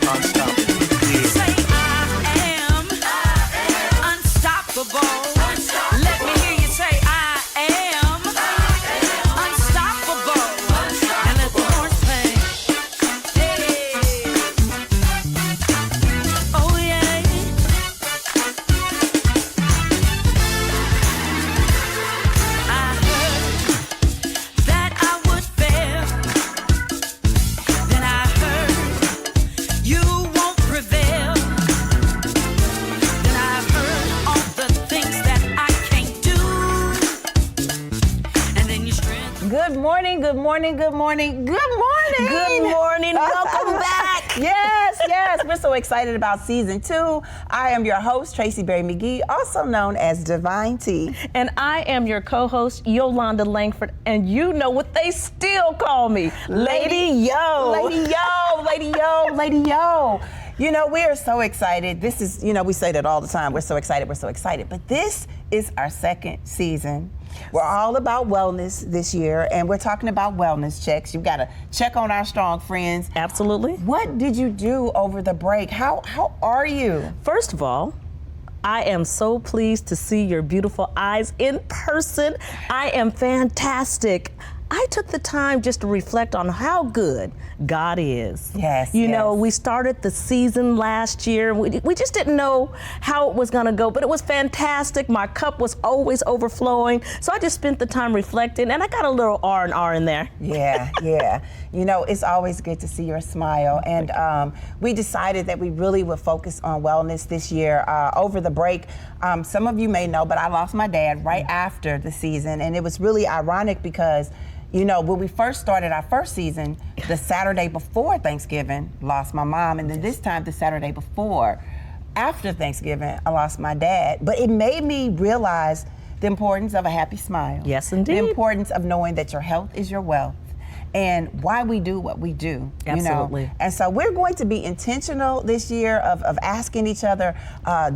unstoppable. Yeah. Say I am unstoppable. Let me hear you say I am unstoppable. And let the horse play. Hey. Oh yeah. I heard that I would fail. Then I heard you won't prevail. Then I heard all the things that I can't do. And then you strength. Good morning, good morning, good morning, good morning. Good morning. Welcome back. Yes, yes. We're so excited about season 2. I am your host, Tracy Berry McGee, also known as Divine T. And I am your co-host, Yolanda Langford, and you know what they still call me, Lady Yo. Lady Yo, Lady Yo, Lady Yo. You know, we are so excited. This is, you know, we say that all the time. We're so excited, we're so excited. But this is our second season. We're all about wellness this year, and we're talking about wellness checks. You've got to check on our strong friends. Absolutely. What did you do over the break? How are you? First of all, I am so pleased to see your beautiful eyes in person. I am fantastic. I took the time just to reflect on how good God is. Yes, You know, yes. we started the season last year. We just didn't know how it was going to go, but it was fantastic. My cup was always overflowing. So I just spent the time reflecting, and I got a little R&R in there. Yeah, yeah. You know, it's always good to see your smile. And we decided that we really would focus on wellness this year. Over the break, some of you may know, but I lost my dad right after the season. And it was really ironic because, you know, when we first started our first season, the Saturday before Thanksgiving, lost my mom. And then this time, the Saturday before, after Thanksgiving, I lost my dad. But it made me realize the importance of a happy smile. Yes, indeed. The importance of knowing that your health is your wealth. And why we do what we do. Absolutely. You know? And so we're going to be intentional this year of asking each other,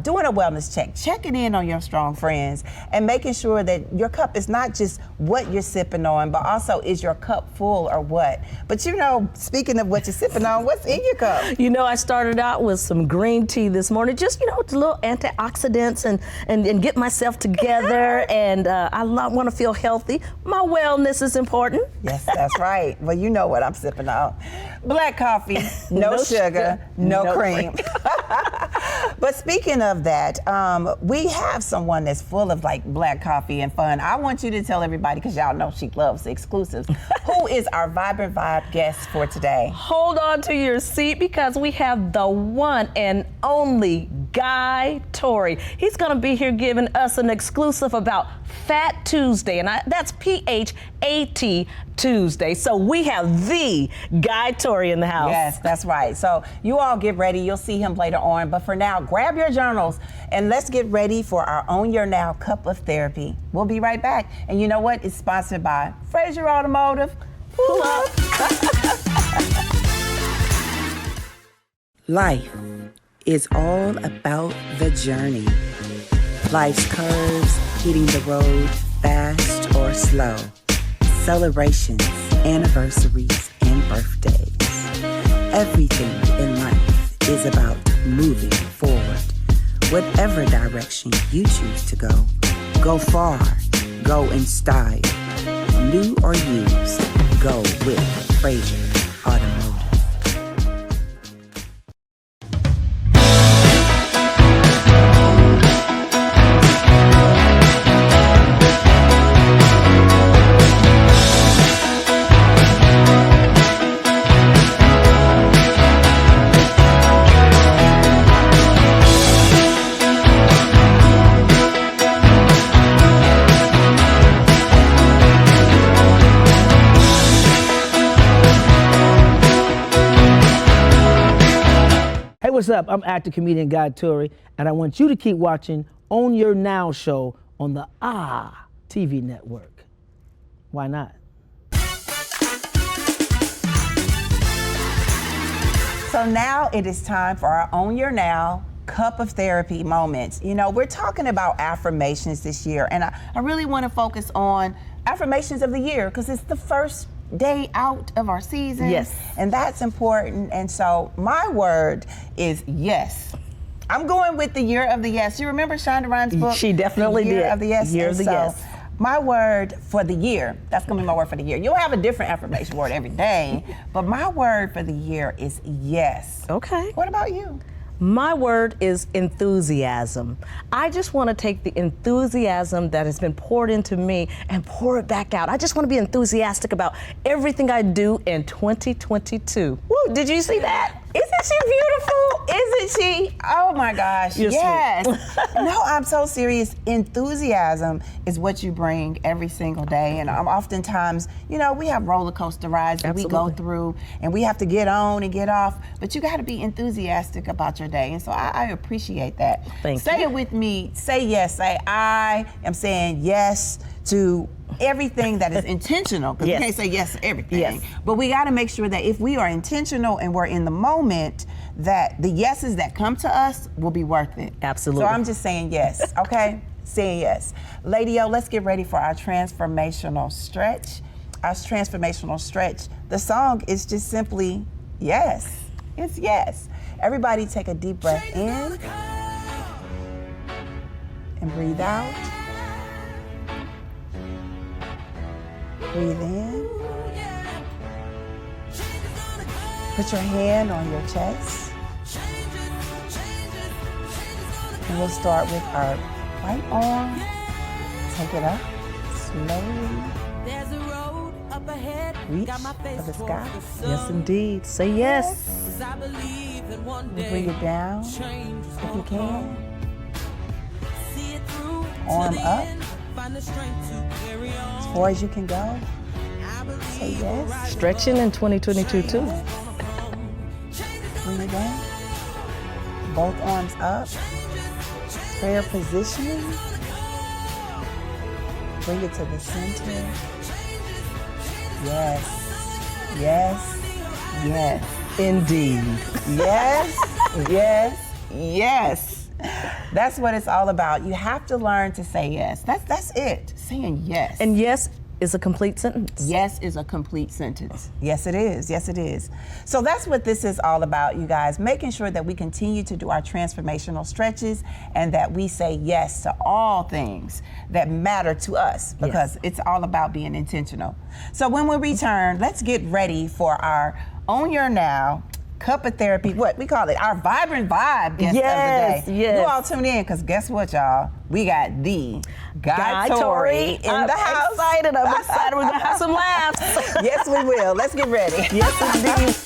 doing a wellness check, checking in on your strong friends, and making sure that your cup is not just what you're sipping on, but also is your cup full or what. But you know, speaking of what you're sipping on, what's in your cup? You know, I started out with some green tea this morning, just, you know, with a little antioxidants and get myself together. And I want to feel healthy. My wellness is important. Yes, that's right. Well, you know what I'm sipping on. Black coffee, no sugar, no cream. But speaking of that, we have someone that's full of like black coffee and fun. I want you to tell everybody, because y'all know she loves exclusives, who is our Vibrant Vibe guest for today? Hold on to your seat because we have the one and only Guy Torry. He's going to be here giving us an exclusive about Fat Tuesday, and that's P-H-A-T Tuesday. So we have the Guy Torry in the house. Yes, that's right. So you all get ready. You'll see him later on. But for now, grab your journals and let's get ready for our Own Your Now Cup of Therapy. We'll be right back. And you know what? It's sponsored by Fraser Automotive. Pull up. Life is all about the journey. Life's curves, hitting the road fast or slow. Celebrations, anniversaries, and birthdays. Everything in life is about moving forward. Whatever direction you choose to go far, go in style. New or used, go with Fraser Automotive. What's up? I'm actor comedian Guy Torry, and I want you to keep watching Own Your Now show on the TV network. Why not? So now it is time for our Own Your Now Cup of Therapy moments. You know, we're talking about affirmations this year, and I really want to focus on affirmations of the year because it's the first day out of our season. Yes. And that's important. And so my word is yes. I'm going with the year of the yes. You remember Shonda Rhimes' book? She definitely the year did. of the yes. Year And of the so yes. my word for the year, that's gonna be my word for the year. You'll have a different affirmation word every day, but my word for the year is yes. Okay. What about you? My word is enthusiasm. I just want to take the enthusiasm that has been poured into me and pour it back out. I just want to be enthusiastic about everything I do in 2022. Woo, did you see that? Isn't she beautiful? Isn't she? Oh my gosh, You're yes. sweet. No, I'm so serious. Enthusiasm is what you bring every single day. And oftentimes, you know, we have roller coaster rides that we go Absolutely. through and we have to get on and get off, but you gotta be enthusiastic about your day. And so I appreciate that. Thank Say you. it with me, say yes. Say, I am saying yes to everything that is intentional, because Yes. we can't say yes to everything. Yes. But we got to make sure that if we are intentional and we're in the moment, that the yeses that come to us will be worth it. Absolutely. So I'm just saying yes, okay? Saying yes. Lady O, let's get ready for our transformational stretch. Our transformational stretch, the song is just simply yes. It's yes. Everybody take a deep breath in and breathe out. Breathe in. Put your hand on your chest. And we'll start with our right arm. Take it up slowly. There's a road up ahead. Reach Got my face for the for sky. the Yes, sun. indeed. Say yes. 'Cause I believe that one We'll day bring it down change is if you gonna can. come. See it through Arm to the up. end. Find the strength to carry on. As far as you can go. I believe Say yes. Stretching in 2022 too. Bring it down. Both arms up. Prayer positioning. Bring it to the center. Yes. Yes. Yes. Indeed. Yes. Yes. Yes. That's what it's all about. You have to learn to say yes. That's it. Saying yes. And yes is a complete sentence. Yes is a complete sentence. Yes, it is. Yes, it is. So that's what this is all about, you guys, making sure that we continue to do our transformational stretches and that we say yes to all things that matter to us, because it's all about being intentional. So when we return, let's get ready for our Own Your Now Cup of Therapy, what we call it, our Vibrant Vibe guest Yes, of the day. yes. You all tune in, because guess what, y'all? We got the Guy Torry in I'm the house. excited. I'm excited. We're gonna have some laughs. Yes, we will. Let's get ready. Yes, indeed.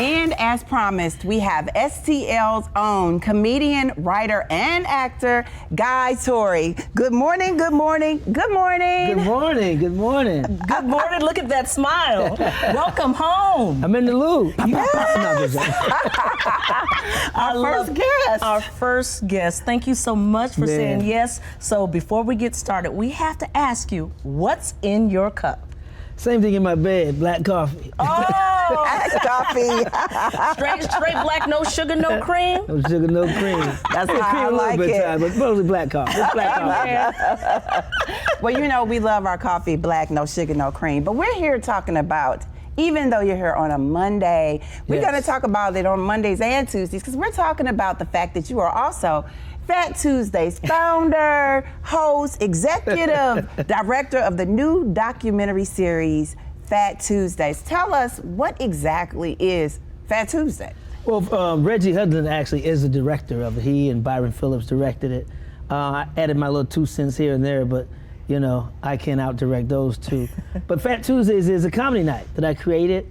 And as promised, we have STL's own comedian, writer, and actor, Guy Torry. Good morning, good morning, good morning. Good morning. Good morning. Good morning. Look at that smile. Welcome home. I'm in the loop. No, I'm just joking. Our first guest. Our first guest. Thank you so much for Man. saying yes. So before we get started, we have to ask you, what's in your cup? Same thing in my bed, black coffee. Oh, coffee. Straight black, no sugar, no cream. No sugar, no cream. That's Cream how I a little like bit it. time, but mostly black coffee. Just black coffee. Well, you know, we love our coffee black, no sugar, no cream. But we're here talking about, even though you're here on a Monday, we're Yes. going to talk about it on Mondays and Tuesdays, because we're talking about the fact that you are also Fat Tuesday's founder, host, executive director of the new documentary series, Fat Tuesdays. Tell us, what exactly is Fat Tuesday? Well, Reggie Hudlin actually is the director of it. He and Byron Phillips directed it. I added my little 2 cents here and there, but you know, I can't out-direct those two. But Fat Tuesdays is a comedy night that I created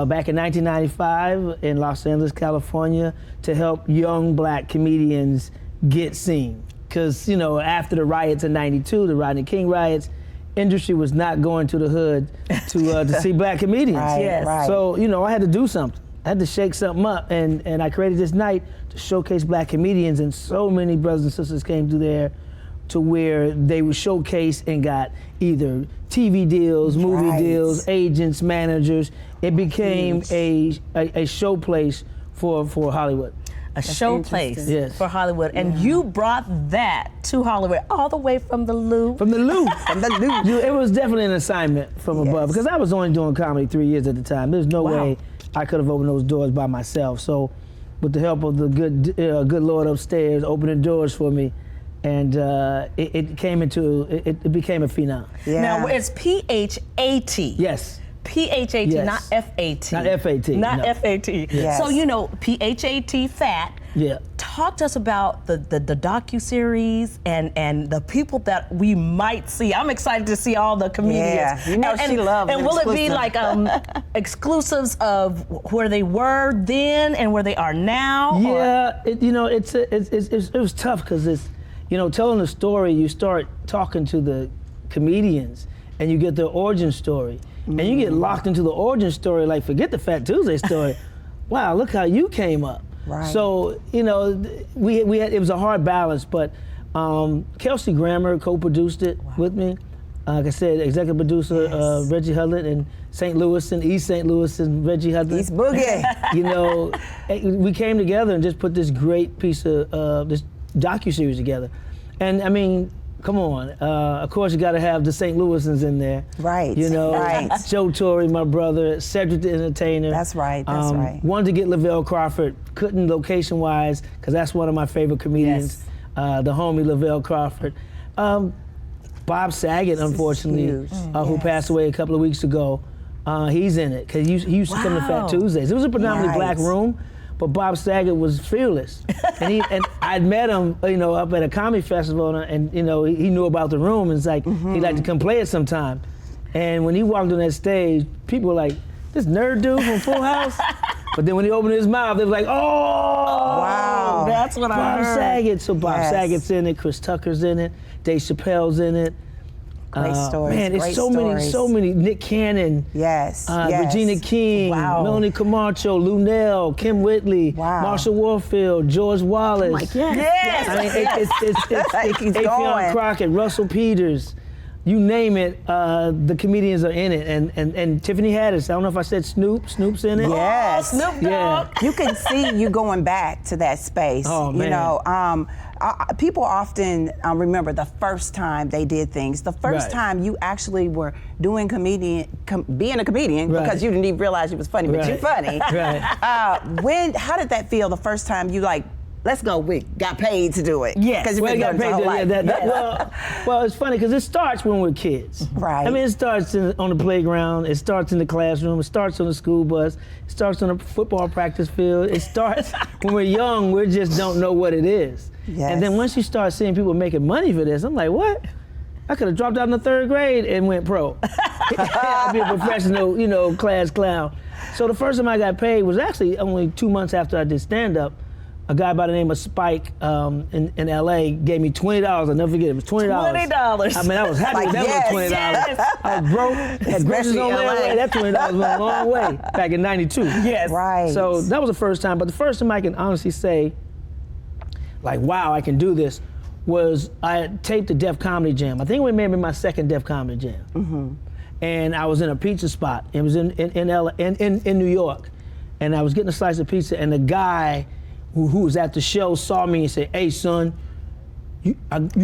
back in 1995 in Los Angeles, California, to help young black comedians get seen. Because, you know, after the riots in '92, the Rodney King riots, industry was not going to the hood to see black comedians. Right, Yes. right. So, you know, I had to do something. I had to shake something up, and I created this night to showcase black comedians, and so many brothers and sisters came through there to where they were showcased and got either TV deals, movie Right. deals, agents, managers. It became a show place for Hollywood. A show place Yes. for Hollywood. And you brought that to Hollywood all the way from the Louvre. From the Louvre. From the Louvre. It was definitely an assignment from above, because I was only doing comedy 3 years at the time. There's no way I could have opened those doors by myself. So with the help of the good Lord upstairs opening doors for me, and it became a phenom. Yeah. Now it's PHAT. Yes. PHAT, Yes. not FAT. Not FAT, Not no. FAT. Yes. So, you know, PHAT, fat. Yeah. Talk to us about the docuseries and the people that we might see. I'm excited to see all the comedians. Yeah, you know she loves And will it be exclusive. like exclusives of where they were then and where they are now? or- Yeah, it was tough because it's, you know, telling the story, you start talking to the comedians and you get their origin story. And you get locked into the origin story, like forget the Fat Tuesday story. Wow, look how you came up. Right. So, you know, we had, it was a hard balance, but Kelsey Grammer co-produced it with me. Like I said, executive producer Reggie Hudlett in St. Louis and East St. Louis and Reggie Hudlett. East Boogie. You know, we came together and just put this great piece of this docuseries together. And I mean, come on. Of course, you got to have the St. Louisans in there. Right, You know, right. Joe Torry, my brother, Cedric the Entertainer. That's right, that's right. Wanted to get Lavelle Crawford, couldn't location-wise, because that's one of my favorite comedians, the homie Lavelle Crawford. Bob Saget, unfortunately, huge. who passed away a couple of weeks ago, he's in it, because he used to come to Fat Wow. Tuesdays. It was a predominantly Right. black room, but Bob Saget was fearless. And I'd met him, you know, up at a comedy festival, and you know, he knew about the room, and it's like, he'd like to come play it sometime. And when he walked on that stage, people were like, this nerd dude from Full House? But then when he opened his mouth, they were like, oh! Wow. That's what I Bob heard. Saget. So Bob Yes. Saget's in it, Chris Tucker's in it, Dave Chappelle's in it. Great stories, Man, it's great so stories. many. Nick Cannon. Yes, yes. Regina King, Wow. Melanie Camacho, Lunell, Kim Whitley, Wow. Marshall Warfield, George Wallace. Yes. I mean, it's Keeps Affion going. Crockett, Russell Peters, you name it, the comedians are in it. And Tiffany Haddish, I don't know if I said Snoop's in it. Yes. Snoop Dogg. Yeah. You can see you going back to that space. Oh, You man. know, people often remember the first time they did things. The first Right. time you actually were doing being a comedian, Right. because you didn't even realize you was funny, but Right. you're funny. Right. How did that feel the first time you like, let's go, we got paid to do it? Yes. Because you've Well, been you doing got it your paid whole to, yeah, life. well, it's funny because it starts when we're kids. Right. I mean, it starts on the playground. It starts in the classroom. It starts on the school bus. It starts on the football practice field. It starts when we're young. We just don't know what it is. Yes. And then once you start seeing people making money for this, I'm like, what? I could have dropped out in the 3rd grade and went pro. I'd be a professional, you know, class clown. So the first time I got paid was actually only 2 months after I did stand-up. A guy by the name of Spike in LA gave me $20. I'll never forget it. It was $20. $20. I mean, I was happy Like, with that yes, $20. yes. I was broke, had groceries Especially on LA. their way. That $20 went a long way back in '92. Yes. Right. So that was the first time. But the first time I can honestly say, like, wow, I can do this, was I had taped the Def Comedy Jam. I think it was maybe my second Def Comedy Jam. Mm-hmm. And I was in a pizza spot. It was in New York. And I was getting a slice of pizza, and the guy who was at the show saw me and said, hey, son, you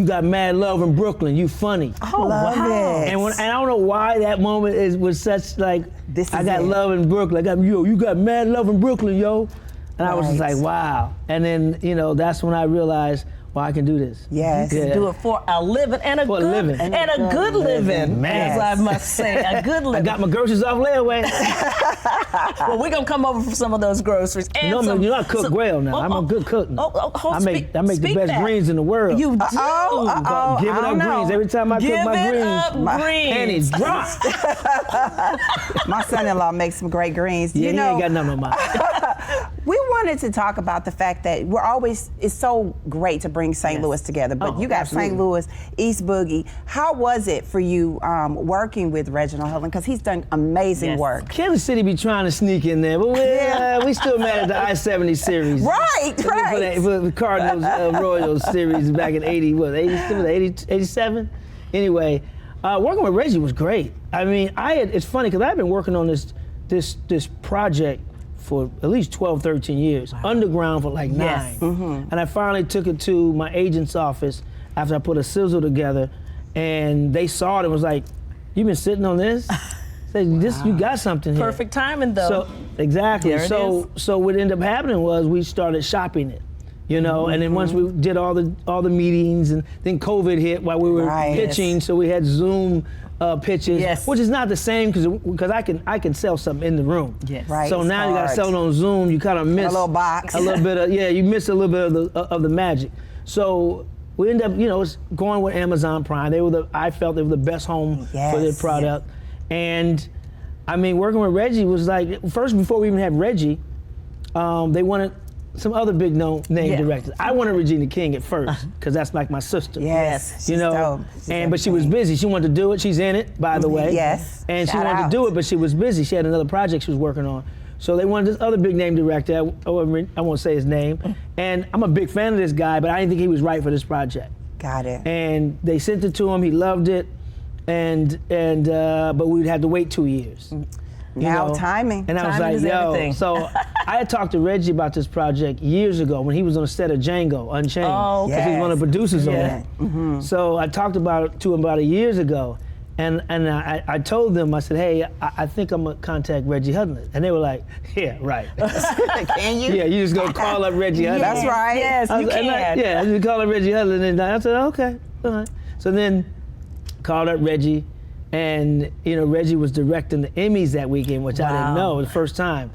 got mad love in Brooklyn. You funny. Oh, Love wow. it. And I don't know why that moment was such like, This I is got it. love in Brooklyn. you got mad love in Brooklyn, yo. And I was just Right. like, wow. And then, you know, that's when I realized, well, I can do this. Yes. Yeah. Do it for a living and a For a good living. and a good living, Man. as I must say, a good I living. got my groceries off layaway. Well, we're gonna come over for some of those groceries. And You know I cook well now. I'm a good cook now. I make the best greens in the world. You do. Give it I up don't know. greens. Every time I cook my greens, up greens. pennies drop. My son-in-law makes some great greens. Yeah, you know, he ain't got nothing on mine. we wanted to talk about the fact that it's so great to bring St. Louis together, but Oh, you got absolutely. St. Louis, East Boogie. How was it for you working with Reginald Hudlin? Because he's done amazing Yes. work. Kansas City be trying to sneak in there, but we still mad at the I-70 series. Right. For the Cardinals Royals series back in 87? Anyway, working with Reggie was great. I mean, it's funny because I've been working on this project for at least 12, 13 years, underground for like 9. Yes. And I finally took it to my agent's office after I put a sizzle together, and they saw it and was like, "You've been sitting on this? You got something here." Perfect timing, though. So exactly. There it is. So what ended up happening was we started shopping it, you know, and then once we did all the meetings, and then COVID hit while we were Right. pitching, so we had Zoom pitches, Yes. which is not the same because I can sell something in the room. Yes. Right, So it's now you got to hard. sell it on Zoom. You kind of miss A little box. a little bit of you miss a little bit of the magic. So we ended up going with Amazon Prime. I felt they were the best home for their Yes. product, and I mean working with Reggie was like first before we even had Reggie, they wanted some other big name Yeah. directors. I wanted Regina King at first because that's like my sister. Yes. You she's know, dope. She's but she was everything. busy. She wanted to do it. She's in it, by the way. Yes. And she Shout wanted out. to do it, but she was busy. She had another project she was working on. So they wanted this other big name director. I won't say his name. And I'm a big fan of this guy, but I didn't think he was right for this project. Got it. And they sent it to him. He loved it. But we'd have to wait 2 years. Now timing. And I was Timing like, is yo. everything. So I had talked to Reggie about this project years ago when he was on the set of Django Unchained. Oh, okay. Because he was one of the producers Yeah. on that. So I talked to him about years ago. And I told them, I said, hey, I think I'm going to contact Reggie Hudlin. And they were like, yeah, right. Can you? Yeah, you just go call up Reggie Hudlin. That's right. Yes, I you was- and can. I just called up Reggie Hudlin, and I said, okay, all right. So then called up Reggie, and Reggie was directing the Emmys that weekend, which I didn't Wow. know. It was the first time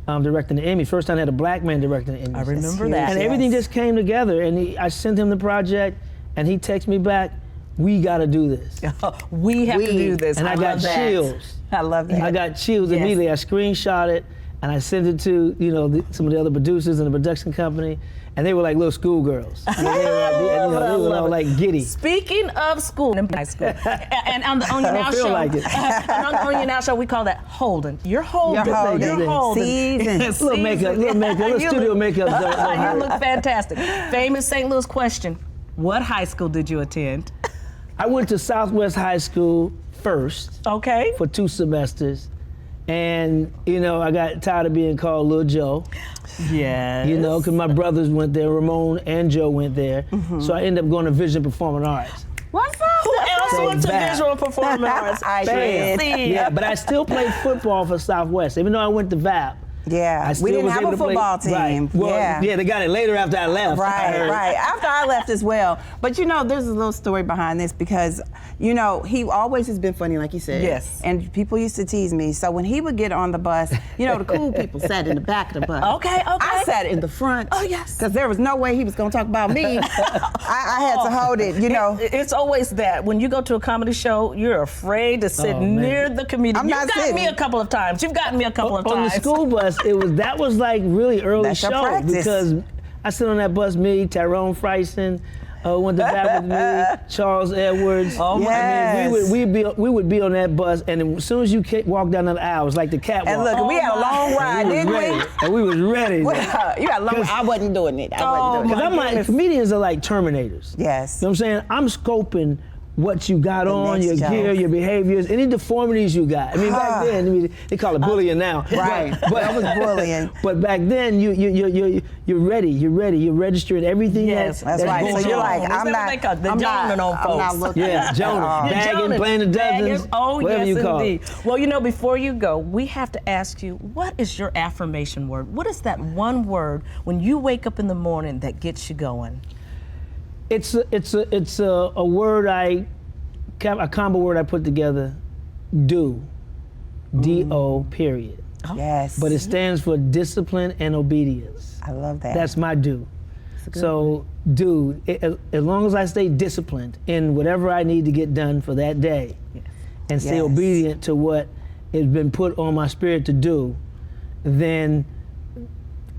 directing the Emmys. First time I had a black man directing the Emmys. I remember huge. that. And Yes. everything just came together, and I sent him the project, and he texted me back, we got to do this. We have to do this. And I got love that. chills. I love that. I got chills Yes. immediately. I screenshot it and I sent it to some of the other producers in the production company, and they were like little schoolgirls. They were all like giddy. Speaking of school, in high school, and on your I now don't feel show, like it. and on your now show, we call that holding. You're holding. You're holding. You're holding. Season. Little makeup, little You studio look- makeup. don't You hurt. look fantastic. Famous St. Louis question: what high school did you attend? I went to Southwest High School first Okay. for 2 semesters, and I got tired of being called Lil Joe. Yes. Because my brothers went there, Ramon and Joe went there, so I ended up going to Vision Performing Arts. What's up? Who else So went to that- visual performing arts? I Bam. did. Yeah, but I still played football for Southwest, even though I went to VAP. Yeah, I still we didn't was have able a to play- football team. Right. Well, Yeah. they got it later after I left. I Right, heard. right. After I left as well. But there's a little story behind this because, he always has been funny, like you said. Yes. And people used to tease me. So when he would get on the bus, the cool people sat in the back of the bus. Okay. I sat in the front. Oh, yes. Because there was no way he was going to talk about me. I had to hold it, It's always that. When you go to a comedy show, you're afraid to sit Oh, man. near the comedian. I'm You've not gotten me sitting. a couple of times. You've gotten me a couple of On the times. school bus, that was like really early That's your show practice. because I sit on that bus, me, Tyrone Fryson, went to back with me, Charles Edwards. Oh, my Yes. we would be on that bus, and as soon as you walk down the aisle, it was like the catwalk. And look, we had a long ride, we was didn't ready. we? And we was ready. You had a long I wasn't doing it. I wasn't doing Because it. I'm like, comedians are like Terminators. Yes. You know what I'm saying? I'm scoping what you got on, next your joke. gear, your behaviors, any deformities you got. I mean, back then, they call it bullying now. Right. That was bullying. But back then, you're ready. You're ready. You're registering everything. Yes, That's right. going So you're on. like, Is that I'm what not. they call it? The I'm Jonan on I'm folks. not looking. Yeah, Jonah. at Bagging, Jonas, playing the dozens. bagging. Oh, whatever yes, you call indeed. it. Well, before you go, we have to ask you, what is your affirmation word? What is that one word when you wake up in the morning that gets you going? It's a word a combo word I put together. Do. D-O, period. Yes. But it stands for discipline and obedience. I love that. That's my do. So, do, as long as I stay disciplined in whatever I need to get done for that day, and stay Yes. obedient to what has been put on my spirit to do, then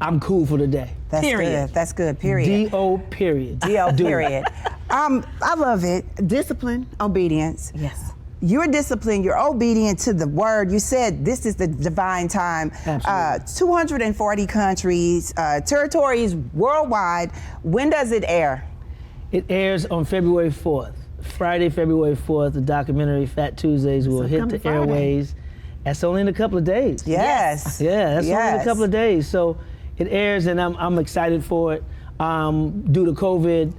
I'm cool for the day. That's Period. good. That's good. Period. D-O, period. D-O, Do. period. I love it. Discipline, obedience. Yes. You're disciplined, you're obedient to the word. You said this is the divine time. Absolutely. 240 countries, territories worldwide. When does it air? It airs on February 4th. Friday, February 4th, the documentary Fat Tuesdays will hit the upcoming Friday. airways. That's only in a couple of days. Yes. Yeah, that's only in Yes. a couple of days. So it airs, and I'm excited for it. Due to COVID,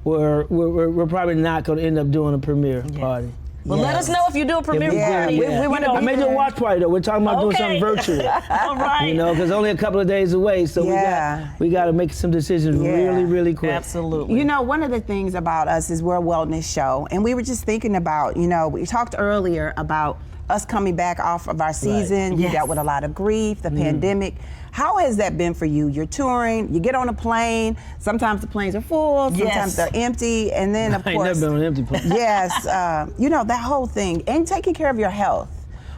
we're probably not going to end up doing a premiere party. Well, let us know if you do a premiere Yeah, party. we wanna I be may do a there. watch party though. We're talking about doing Okay. something virtual. All right. You know, because only a couple of days away, so Yeah. we got to make some decisions Yeah. really, really quick. Absolutely. You know, one of the things about us is we're a wellness show, and we were just thinking about, we talked earlier about us coming back off of our season. You Yes. dealt with a lot of grief, the pandemic. How has that been for you? You're touring, you get on a plane, sometimes the planes are full, sometimes Yes. they're empty, and then of I ain't course, never been on an empty plane. yes, that whole thing, and taking care of your health.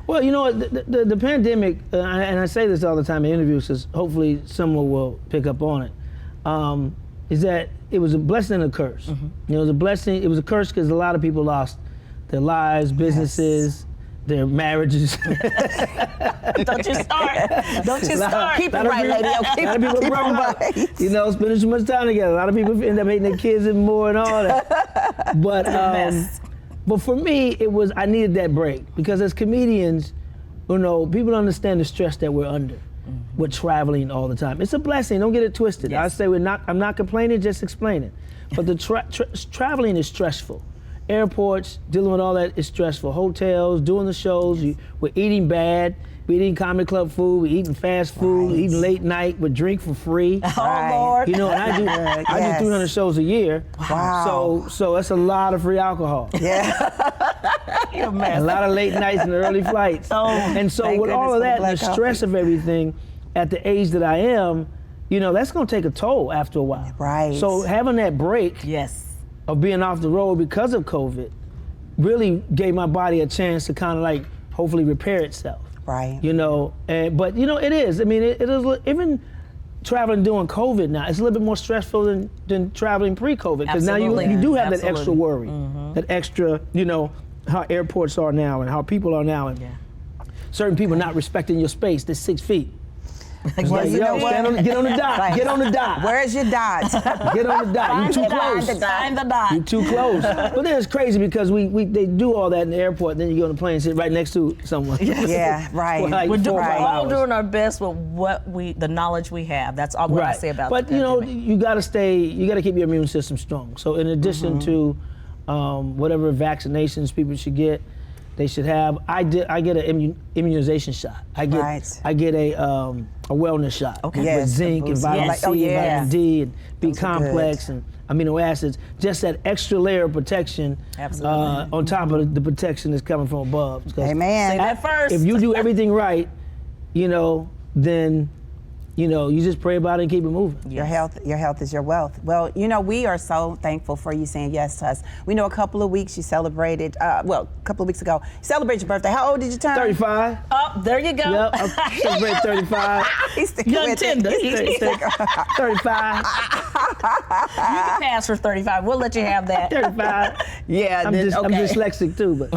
Well, you know what, the pandemic, and I say this all the time in interviews, because hopefully someone will pick up on it, is that it was a blessing and a curse. You know, it was a blessing, it was a curse because a lot of people lost their lives, businesses, their marriages. Don't you start. Don't you start. Keep it right, lady. A lot of people Keep broke on up. right. You know, spending too much time together. A lot of people end up hating their kids and more and all that. But for me, I needed that break because as comedians, people don't understand the stress that we're under. We're traveling all the time. It's a blessing. Don't get it twisted. Yes. I say I'm not complaining, just explaining. But the traveling is stressful. Airports, dealing with all that is stressful. Hotels, doing the shows, we're eating bad. We're eating comedy club food, we're eating fast food, we're eating late night, we drink for free. Oh, Lord. You know, and I do Yes. 300 shows a year. Wow. So that's a lot of free alcohol. You're a mess. A lot of late nights and early flights. Thank And so with all goodness of for that the and the black stress coffee. of everything, at the age that I am, that's gonna take a toll after a while. Right. So having that break Yes. of being off the road because of COVID really gave my body a chance to kind of like hopefully repair itself. Right. But it is. I mean, it is even traveling during COVID now. It's a little bit more stressful than traveling pre-COVID because now you Absolutely. do have that Absolutely. extra worry, that extra, how airports are now and how people are now, and certain people not respecting your space. That's 6 feet. It's Well, like, you know yo, what? get on the dot. Right. Get on the dot. Where's your dot? Get on the dot. You too close. Find the dot. You're too close. But then it's crazy because they do all that in the airport, then you go on the plane and sit right next to someone. Yeah, right. For like We're 4 or 5 all hours. doing our best with the knowledge we have. That's all what I say about But the pandemic. you got to keep your immune system strong. So in addition to whatever vaccinations people should get, they should have. I get an immunization shot. I get a wellness shot. Okay. With Yes, zinc and boost. vitamin Yes. C Oh, and yeah. vitamin D and B Those are complex and amino acids. Just that extra layer of protection. Absolutely. On top of the protection that's coming from above. 'Cause Amen. Say that first. if you do everything right, then you just pray about it and keep it moving. Your health is your wealth. Well, we are so thankful for you saying yes to us. We know a couple of weeks you celebrated, a couple of weeks ago, you celebrated your birthday. How old did you turn? 35. Oh, there you go. Yep, I celebrate 35. He's sticking Young with tender. it. 35. You can pass for 35. We'll let you have that. 35. Yeah, I'm dyslexic too, but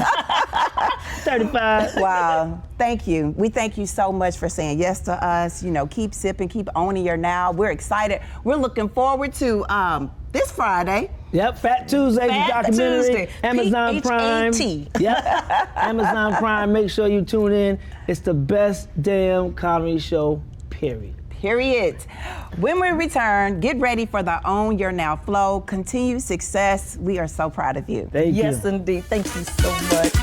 35. Wow, thank you. We thank you so much for saying yes to us. Keep sipping, keep owning your now. We're excited. We're looking forward to this Friday. Yep, Fat Tuesday, the Fat documentary, Tuesday. Amazon Prime. PHAT. Yep, Amazon Prime. Make sure you tune in. It's the best damn comedy show, period. Period. When we return, get ready for the Own Your Now flow. Continued success. We are so proud of you. Thank you. Yes, indeed. Thank you so much.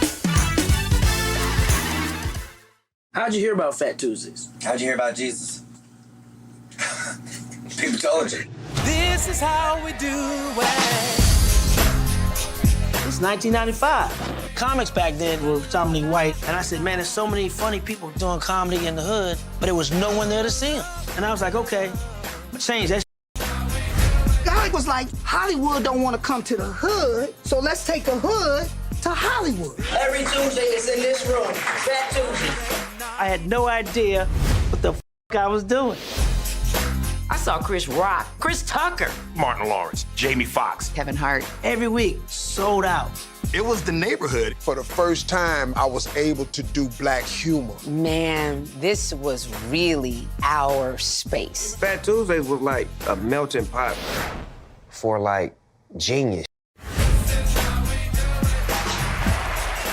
How'd you hear about Fat Tuesdays? How'd you hear about Jesus? People told you. This is how we do it. It's 1995. Comics back then were predominantly white, and I said, man, there's so many funny people doing comedy in the hood, but there was no one there to see them. And I was like, okay, I'm gonna change that. Guy was like, Hollywood don't want to come to the hood, so let's take the hood to Hollywood. Every Tuesday is in this room. Fat Tuesday. I had no idea what the I was doing. I saw Chris Rock, Chris Tucker, Martin Lawrence, Jamie Foxx, Kevin Hart. Every week, sold out. It was the neighborhood. For the first time, I was able to do black humor. Man, this was really our space. Fat Tuesdays was like a melting pot for like genius.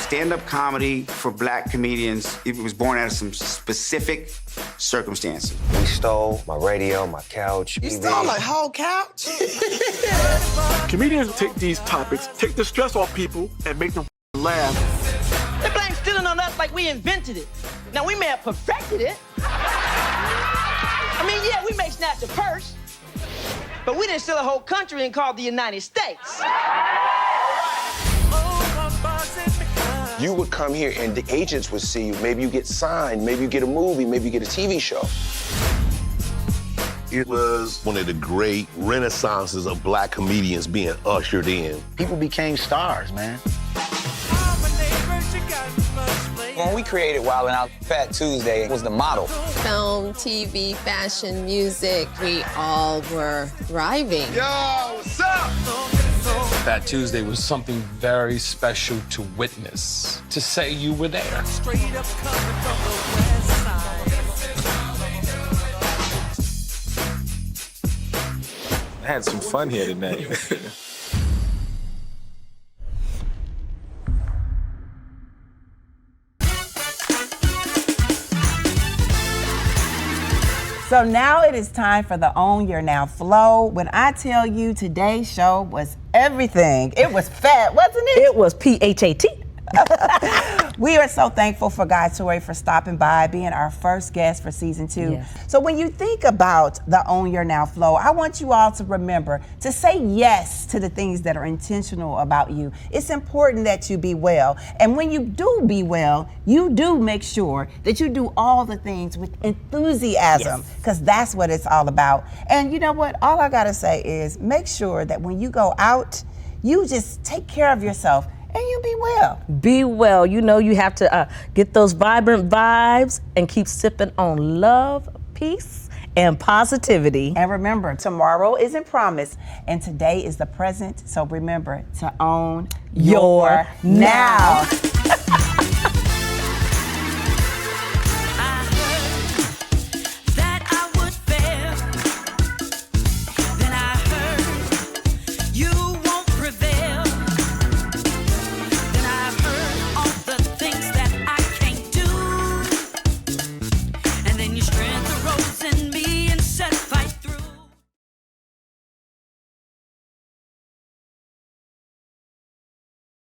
Stand-up comedy for black comedians, it was born out of some specific circumstances. We stole my radio, my couch. You stole a whole couch? Comedians take these topics, take the stress off people, and make them laugh. They blame stealing on us like we invented it. Now, we may have perfected it. I mean, yeah, we may snatch a purse, but we didn't steal a whole country and call it the United States. You would come here and the agents would see you. Maybe you get signed, maybe you get a movie, maybe you get a TV show. It was one of the great renaissances of black comedians being ushered in. People became stars, man. When we created Wild 'N Out, Fat Tuesday was the model. Film, TV, fashion, music, we all were thriving. Yo, what's up? Fat Tuesday was something very special to witness, to say you were there. Straight up coming from the west side. I had some fun here tonight. So now it is time for the Own Your Now flow. When I tell you today's show was everything, it was fat, wasn't it? It was PHAT. We are so thankful for Guy Torry for stopping by, being our first guest for season 2. Yes. So when you think about the Own Your Now flow, I want you all to remember to say yes to the things that are intentional about you. It's important that you be well. And when you do be well, you do make sure that you do all the things with enthusiasm, because that's what it's all about. And you know what? All I gotta say is make sure that when you go out, you just take care of yourself and you be well. Be well. You know you have to get those vibrant vibes and keep sipping on love, peace, and positivity. And remember, tomorrow isn't promised, and today is the present. So remember to own your now.